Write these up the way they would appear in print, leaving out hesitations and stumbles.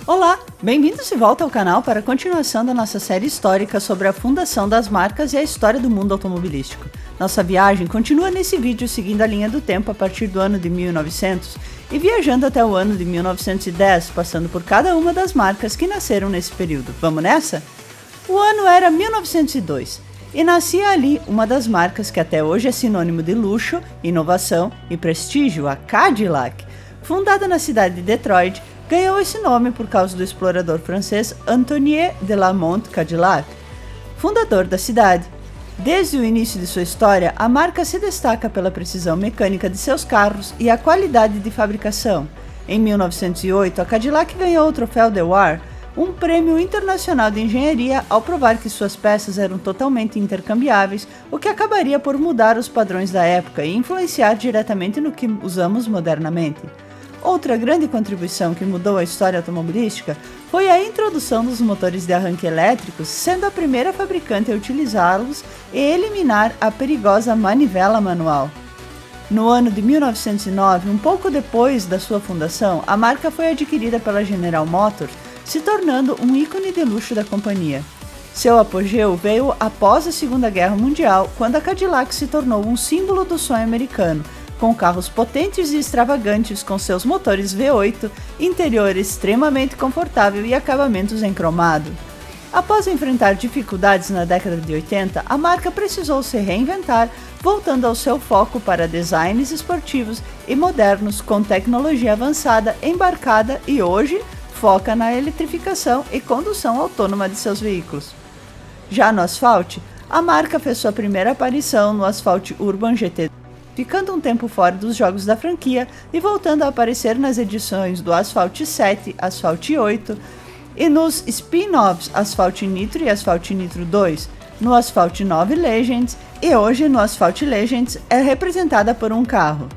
Olá, bem-vindos de volta ao canal para a continuação da nossa série histórica sobre a fundação das marcas e a história do mundo automobilístico. Nossa viagem continua nesse vídeo seguindo a linha do tempo a partir do ano de 1900 e viajando até o ano de 1910, passando por cada uma das marcas que nasceram nesse período. Vamos nessa? O ano era 1902 e nascia ali uma das marcas que até hoje é sinônimo de luxo, inovação e prestígio, a Cadillac. Fundada na cidade de Detroit, ganhou esse nome por causa do explorador francês Antoine de la Motte Cadillac, fundador da cidade. Desde o início de sua história, a marca se destaca pela precisão mecânica de seus carros e a qualidade de fabricação. Em 1908, a Cadillac ganhou o troféu Dewar, um prêmio internacional de engenharia, ao provar que suas peças eram totalmente intercambiáveis, o que acabaria por mudar os padrões da época e influenciar diretamente no que usamos modernamente. Outra grande contribuição que mudou a história automobilística foi a introdução dos motores de arranque elétricos, sendo a primeira fabricante a utilizá-los e eliminar a perigosa manivela manual. No ano de 1909, um pouco depois da sua fundação, a marca foi adquirida pela General Motors, se tornando um ícone de luxo da companhia. Seu apogeu veio após a Segunda Guerra Mundial, quando a Cadillac se tornou um símbolo do sonho americano, com carros potentes e extravagantes com seus motores V8, interior extremamente confortável e acabamentos em cromado. Após enfrentar dificuldades na década de 80, a marca precisou se reinventar, voltando ao seu foco para designs esportivos e modernos com tecnologia avançada embarcada e hoje foca na eletrificação e condução autônoma de seus veículos. Já no asfalto, a marca fez sua primeira aparição no Asphalt Urban GT, ficando um tempo fora dos jogos da franquia e voltando a aparecer nas edições do Asphalt 7, Asphalt 8 e nos spin-offs Asphalt Nitro e Asphalt Nitro 2, no Asphalt 9 Legends e hoje no Asphalt Legends é representada por um carro.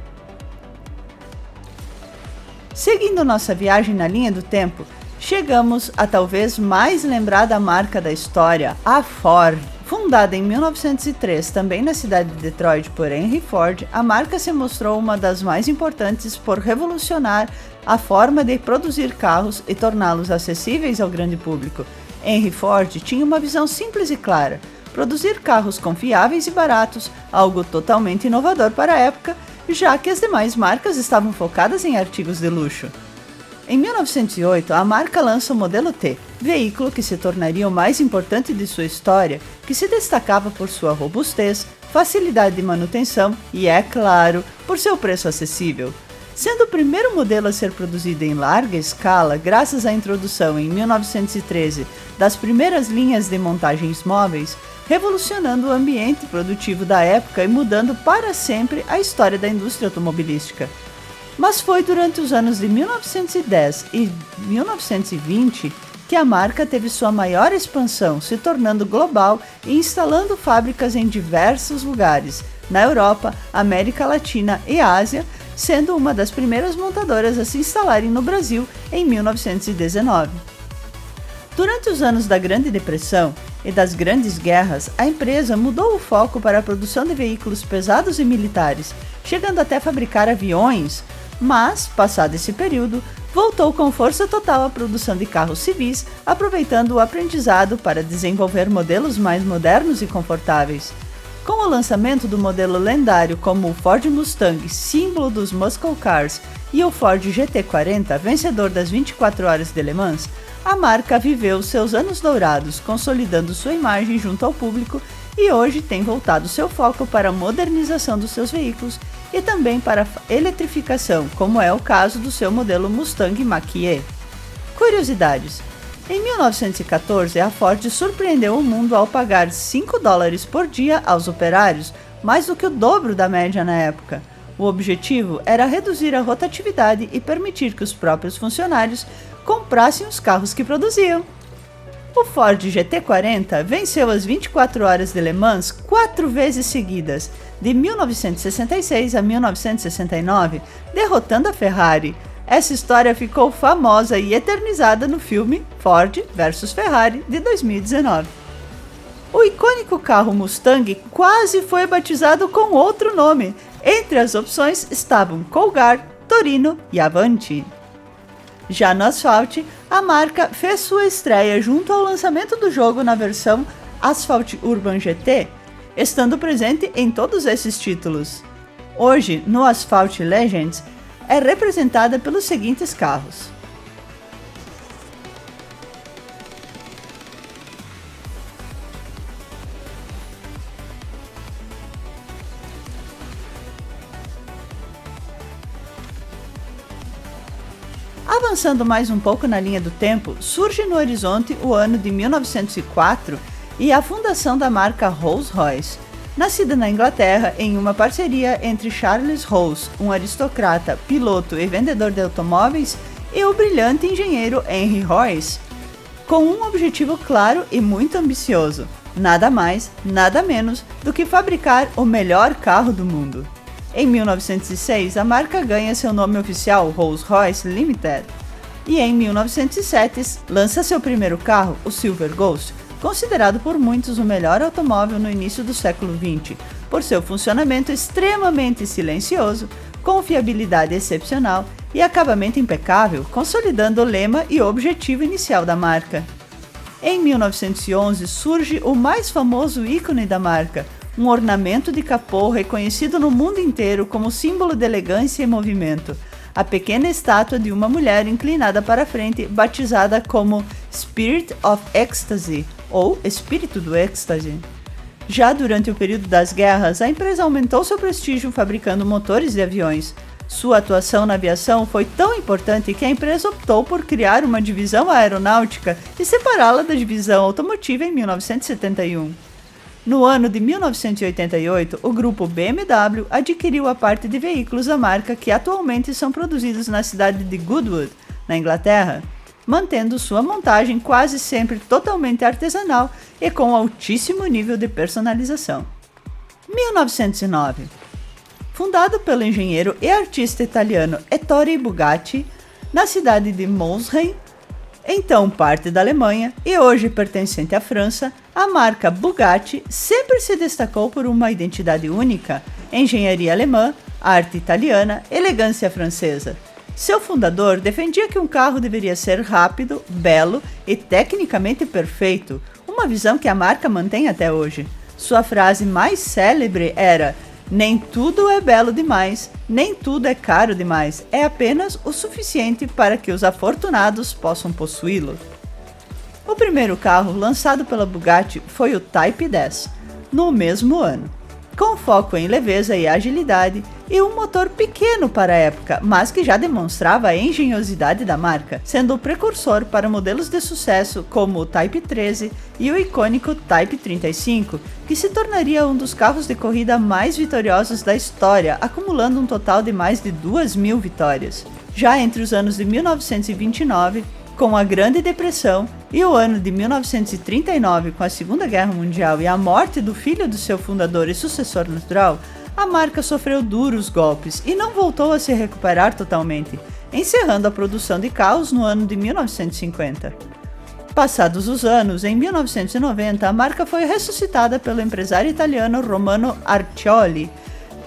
Seguindo nossa viagem na linha do tempo, chegamos a talvez mais lembrada marca da história, a Ford. Fundada em 1903, também na cidade de Detroit por Henry Ford, a marca se mostrou uma das mais importantes por revolucionar a forma de produzir carros e torná-los acessíveis ao grande público. Henry Ford tinha uma visão simples e clara: produzir carros confiáveis e baratos, algo totalmente inovador para a época, já que as demais marcas estavam focadas em artigos de luxo. Em 1908, a marca lança o modelo T, veículo que se tornaria o mais importante de sua história, que se destacava por sua robustez, facilidade de manutenção e, é claro, por seu preço acessível. Sendo o primeiro modelo a ser produzido em larga escala, graças à introdução em 1913 das primeiras linhas de montagens móveis, revolucionando o ambiente produtivo da época e mudando para sempre a história da indústria automobilística. Mas foi durante os anos de 1910 e 1920 que a marca teve sua maior expansão, se tornando global e instalando fábricas em diversos lugares, na Europa, América Latina e Ásia, sendo uma das primeiras montadoras a se instalarem no Brasil em 1919. Durante os anos da Grande Depressão e das Grandes Guerras, a empresa mudou o foco para a produção de veículos pesados e militares, chegando até a fabricar aviões, mas, passado esse período, voltou com força total à produção de carros civis, aproveitando o aprendizado para desenvolver modelos mais modernos e confortáveis. Com o lançamento do modelo lendário como o Ford Mustang, símbolo dos Muscle Cars, e o Ford GT40, vencedor das 24 horas de Le Mans, a marca viveu seus anos dourados, consolidando sua imagem junto ao público e hoje tem voltado seu foco para a modernização dos seus veículos e também para a eletrificação, como é o caso do seu modelo Mustang Mach-E. Curiosidades: em 1914, a Ford surpreendeu o mundo ao pagar $5 por dia aos operários, mais do que o dobro da média na época. O objetivo era reduzir a rotatividade e permitir que os próprios funcionários comprassem os carros que produziam. O Ford GT40 venceu as 24 horas de Le Mans 4 vezes seguidas, de 1966 a 1969, derrotando a Ferrari. Essa história ficou famosa e eternizada no filme Ford vs Ferrari, de 2019. O icônico carro Mustang quase foi batizado com outro nome. Entre as opções estavam Colgar, Torino e Avanti. Já no Asphalt, a marca fez sua estreia junto ao lançamento do jogo na versão Asphalt Urban GT, estando presente em todos esses títulos. Hoje, no Asphalt Legends, é representada pelos seguintes carros. Avançando mais um pouco na linha do tempo, surge no horizonte o ano de 1904 e a fundação da marca Rolls-Royce, nascida na Inglaterra em uma parceria entre Charles Rolls, um aristocrata, piloto e vendedor de automóveis, e o brilhante engenheiro Henry Royce, com um objetivo claro e muito ambicioso: nada mais, nada menos do que fabricar o melhor carro do mundo. Em 1906, a marca ganha seu nome oficial, Rolls-Royce Limited, e em 1907 lança seu primeiro carro, o Silver Ghost, considerado por muitos o melhor automóvel no início do século XX, por seu funcionamento extremamente silencioso, confiabilidade excepcional e acabamento impecável, consolidando o lema e objetivo inicial da marca. Em 1911 surge o mais famoso ícone da marca, um ornamento de capô reconhecido no mundo inteiro como símbolo de elegância e movimento, a pequena estátua de uma mulher inclinada para frente, batizada como Spirit of Ecstasy, ou Espírito do Êxtase. Já durante o período das guerras, a empresa aumentou seu prestígio fabricando motores de aviões. Sua atuação na aviação foi tão importante que a empresa optou por criar uma divisão aeronáutica e separá-la da divisão automotiva em 1971. No ano de 1988, o grupo BMW adquiriu a parte de veículos da marca que atualmente são produzidos na cidade de Goodwood, na Inglaterra, mantendo sua montagem quase sempre totalmente artesanal e com altíssimo nível de personalização. 1909. Fundado pelo engenheiro e artista italiano Ettore Bugatti, na cidade de Mosheim, então parte da Alemanha e hoje pertencente à França, a marca Bugatti sempre se destacou por uma identidade única, engenharia alemã, arte italiana, elegância francesa. Seu fundador defendia que um carro deveria ser rápido, belo e tecnicamente perfeito, uma visão que a marca mantém até hoje. Sua frase mais célebre era: "Nem tudo é belo demais, nem tudo é caro demais, é apenas o suficiente para que os afortunados possam possuí-lo." O primeiro carro lançado pela Bugatti foi o Type 10, no mesmo ano, com foco em leveza e agilidade e um motor pequeno para a época, mas que já demonstrava a engenhosidade da marca, sendo o precursor para modelos de sucesso como o Type 13 e o icônico Type 35, que se tornaria um dos carros de corrida mais vitoriosos da história, acumulando um total de mais de 2.000 vitórias. Já entre os anos de 1929, com a Grande Depressão, e o ano de 1939, com a Segunda Guerra Mundial e a morte do filho do seu fundador e sucessor natural, a marca sofreu duros golpes e não voltou a se recuperar totalmente, encerrando a produção de carros no ano de 1950. Passados os anos, em 1990, a marca foi ressuscitada pelo empresário italiano Romano Artioli,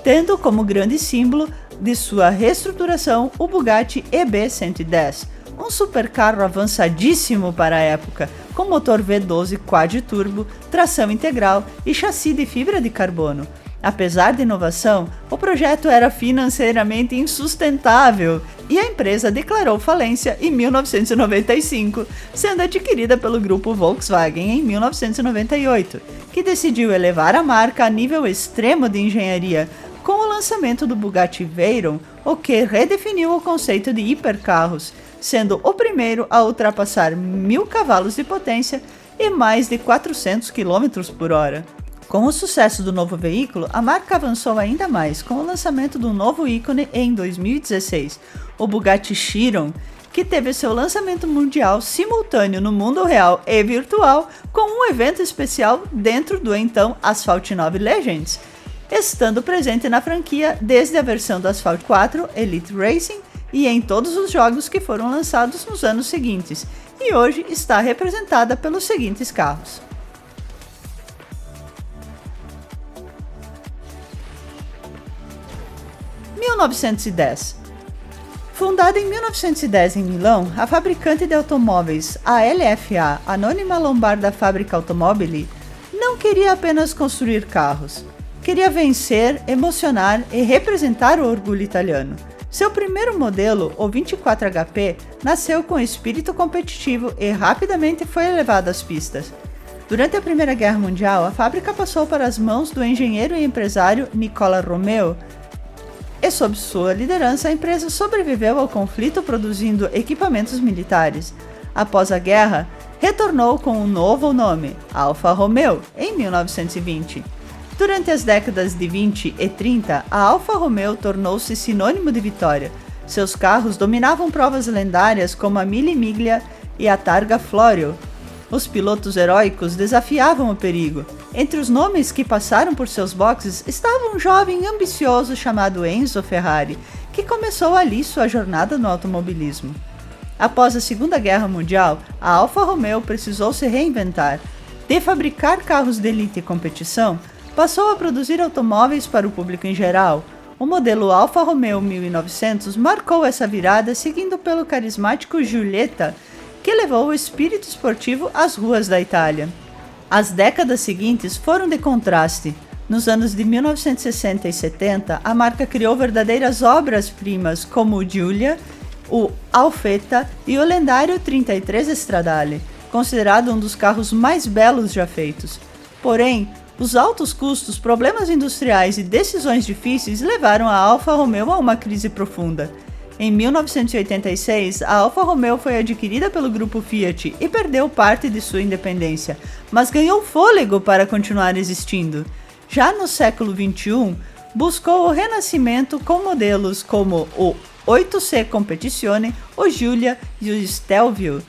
tendo como grande símbolo de sua reestruturação o Bugatti EB110, um supercarro avançadíssimo para a época, com motor V12 quad-turbo, tração integral e chassi de fibra de carbono. Apesar da inovação, o projeto era financeiramente insustentável e a empresa declarou falência em 1995, sendo adquirida pelo grupo Volkswagen em 1998, que decidiu elevar a marca a nível extremo de engenharia com o lançamento do Bugatti Veyron, o que redefiniu o conceito de hipercarros, sendo o primeiro a ultrapassar 1.000 cavalos de potência e mais de 400 km por hora. Com o sucesso do novo veículo, a marca avançou ainda mais com o lançamento do novo ícone em 2016, o Bugatti Chiron, que teve seu lançamento mundial simultâneo no mundo real e virtual com um evento especial dentro do então Asphalt 9 Legends, estando presente na franquia desde a versão do Asphalt 4 Elite Racing e em todos os jogos que foram lançados nos anos seguintes, e hoje está representada pelos seguintes carros. (1910) Fundada em 1910 em Milão, a fabricante de automóveis, a LFA, Anonima Lombarda Fabbrica Automobili, não queria apenas construir carros. Queria vencer, emocionar e representar o orgulho italiano. Seu primeiro modelo, o 24 HP, nasceu com espírito competitivo e rapidamente foi elevado às pistas. Durante a Primeira Guerra Mundial, a fábrica passou para as mãos do engenheiro e empresário Nicola Romeo, e sob sua liderança a empresa sobreviveu ao conflito produzindo equipamentos militares. Após a guerra, retornou com um novo nome, Alfa Romeo, em 1920. Durante as décadas de 20 e 30, a Alfa Romeo tornou-se sinônimo de vitória. Seus carros dominavam provas lendárias como a Mille Miglia e a Targa Florio. Os pilotos heróicos desafiavam o perigo. Entre os nomes que passaram por seus boxes estava um jovem ambicioso chamado Enzo Ferrari, que começou ali sua jornada no automobilismo. Após a Segunda Guerra Mundial, a Alfa Romeo precisou se reinventar. De fabricar carros de elite e competição, passou a produzir automóveis para o público em geral. O modelo Alfa Romeo 1900 marcou essa virada seguindo pelo carismático Giulietta, que levou o espírito esportivo às ruas da Itália. As décadas seguintes foram de contraste. Nos anos de 1960 e 70, a marca criou verdadeiras obras-primas como o Giulia, o Alfetta e o lendário 33 Stradale, considerado um dos carros mais belos já feitos. Porém, os altos custos, problemas industriais e decisões difíceis levaram a Alfa Romeo a uma crise profunda. Em 1986, a Alfa Romeo foi adquirida pelo grupo Fiat e perdeu parte de sua independência, mas ganhou fôlego para continuar existindo. Já no século XXI, buscou o renascimento com modelos como o 8C Competizione, o Giulia e o Stelvio.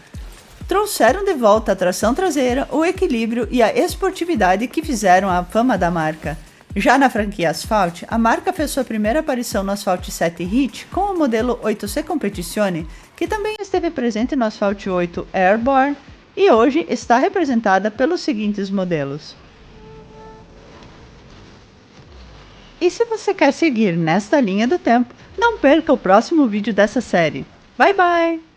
Trouxeram de volta a tração traseira, o equilíbrio e a esportividade que fizeram a fama da marca. Já na franquia Asphalt, a marca fez sua primeira aparição no Asphalt 7 Hit com o modelo 8C Competizione, que também esteve presente no Asphalt 8 Airborne e hoje está representada pelos seguintes modelos. E se você quer seguir nesta linha do tempo, não perca o próximo vídeo dessa série. Bye bye!